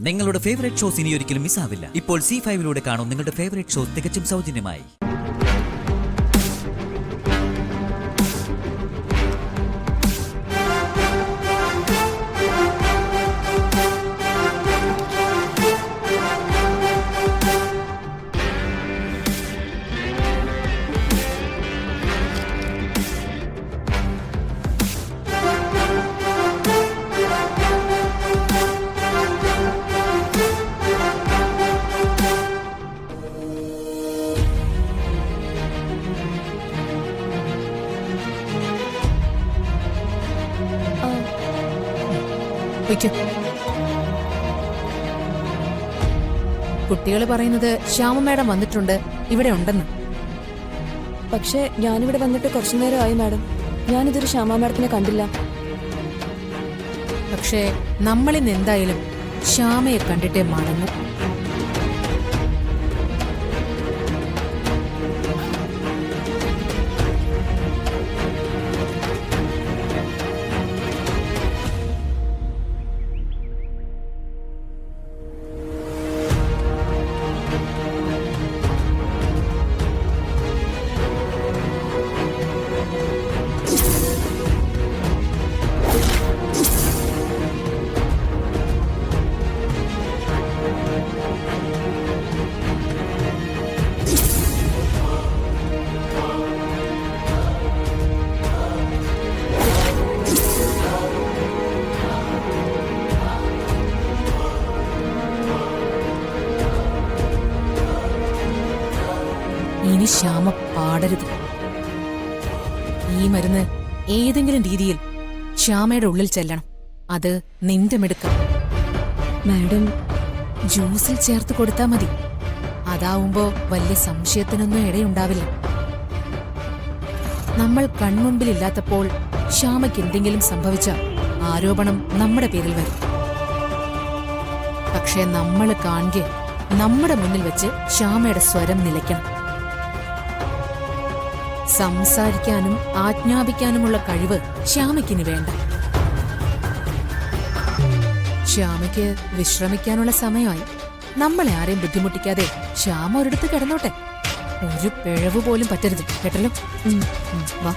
നിങ്ങളുടെ favourite shows ഇനി ഒരിക്കലും മിസ്സാവില്ല. ഇപ്പോൾ C5 കാണും നിങ്ങളുടെ ഫേവറേറ്റ് ഷോസ് തികച്ചും സൗജന്യമായി. കുട്ടികൾ പറയുന്നത് ശ്യാമ മാഡം വന്നിട്ടുണ്ട്, ഇവിടെ ഉണ്ടെന്ന്. പക്ഷെ ഞാനിവിടെ വന്നിട്ട് കുറച്ചു നേരമായി മാഡം. ഞാനിതൊരു ശ്യാമ മാഡത്തിനെ കണ്ടില്ല. പക്ഷേ നമ്മളിന്ന് എന്തായാലും ശ്യാമയെ കണ്ടിട്ടേ മടങ്ങും. ഇനി ശ്യാമ പാടരുത്. ഈ മരുന്ന് ഏതെങ്കിലും രീതിയിൽ ശ്യാമയുടെ ഉള്ളിൽ ചെല്ലണം. അത് നിന്റെ മിടുക്കം. മാഡം, ജ്യൂസിൽ ചേർത്ത് കൊടുത്താ മതി. അതാവുമ്പോ വലിയ സംശയത്തിനൊന്നും ഇടയുണ്ടാവില്ല. നമ്മൾ കൺമുമ്പിലില്ലാത്തപ്പോൾ ശ്യാമയ്ക്ക് എന്തെങ്കിലും സംഭവിച്ച ആരോപണം നമ്മുടെ പേരിൽ വരും. പക്ഷെ നമ്മൾ കാണുക നമ്മുടെ മുന്നിൽ വെച്ച് ശ്യാമയുടെ സ്വരം നിലയ്ക്കണം. സംസാരിക്കാനും ആജ്ഞാപിക്കാനുമുള്ള കഴിവ് ശ്യാമയ്ക്കിനി വേണ്ട. ശ്യാമയ്ക്ക് വിശ്രമിക്കാനുള്ള സമയമായി. നമ്മളെ ആരെയും ബുദ്ധിമുട്ടിക്കാതെ ശ്യാമ ഒരിടത്ത് കിടന്നോട്ടെ. ഒരു പിഴവ് പോലും പറ്റരുത്, കേട്ടല്ലോ? വാ.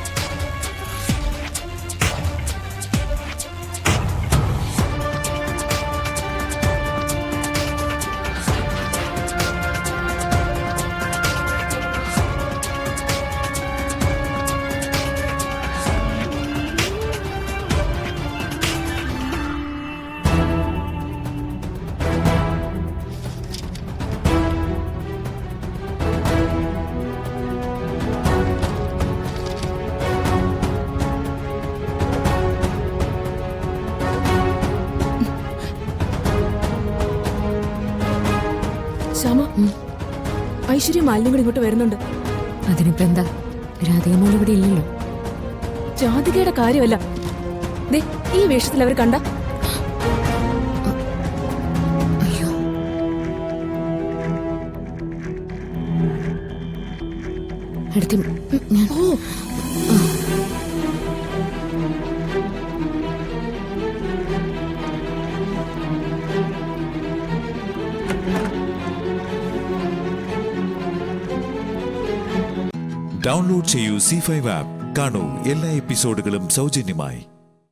ശ്യാമ, ഐശ്വര്യ മാലിന്യം കൂടി ഇങ്ങോട്ട് വരുന്നുണ്ട്. അതിനിപ്പോ എന്താ? രാധികമോൾ ഇവിടെ ഇല്ലല്ലോ. ജാതികയുടെ കാര്യമല്ല, ദേ ഈ വേഷത്തിൽ അവർ കണ്ട. അയ്യോ, അടുത്ത് ഞാൻ ഡൗൺലോഡ് ചെയ്യൂ C5 ആപ്പ്. കാണൂ എല്ലാ എപ്പിസോഡുകളും സൗജന്യമായി.